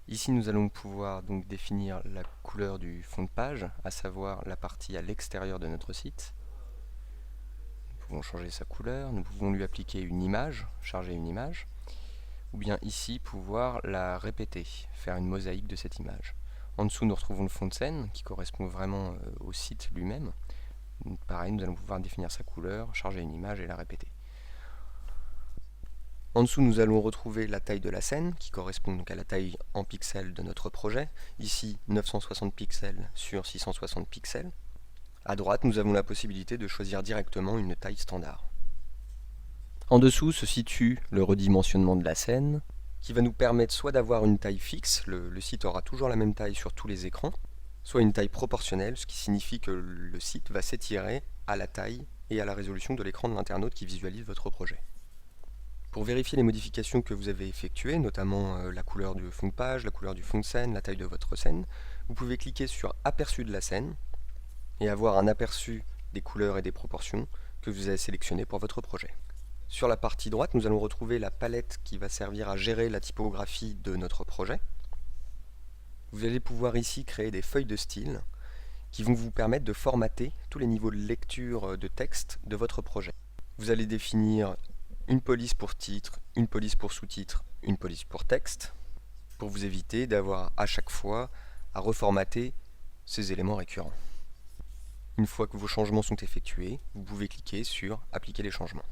Ici, nous allons pouvoir donc définir la couleur du fond de page, à savoir la partie à l'extérieur de notre site. Nous pouvons changer sa couleur, nous pouvons lui appliquer une image, charger une image, ou bien ici pouvoir la répéter, faire une mosaïque de cette image. En dessous, nous retrouvons le fond de scène qui correspond vraiment au site lui-même. Pareil, nous allons pouvoir définir sa couleur, charger une image et la répéter. En dessous, nous allons retrouver la taille de la scène, qui correspond donc à la taille en pixels de notre projet. Ici, 960 pixels sur 660 pixels. À droite, nous avons la possibilité de choisir directement une taille standard. En dessous se situe le redimensionnement de la scène, qui va nous permettre soit d'avoir une taille fixe, le site aura toujours la même taille sur tous les écrans, soit une taille proportionnelle, ce qui signifie que le site va s'étirer à la taille et à la résolution de l'écran de l'internaute qui visualise votre projet. Pour vérifier les modifications que vous avez effectuées, notamment la couleur du fond de page, la couleur du fond de scène, la taille de votre scène, vous pouvez cliquer sur Aperçu de la scène et avoir un aperçu des couleurs et des proportions que vous avez sélectionnées pour votre projet. Sur la partie droite, nous allons retrouver la palette qui va servir à gérer la typographie de notre projet. Vous allez pouvoir ici créer des feuilles de style qui vont vous permettre de formater tous les niveaux de lecture de texte de votre projet. Vous allez définir une police pour titre, une police pour sous-titre, une police pour texte, pour vous éviter d'avoir à chaque fois à reformater ces éléments récurrents. Une fois que vos changements sont effectués, vous pouvez cliquer sur Appliquer les changements.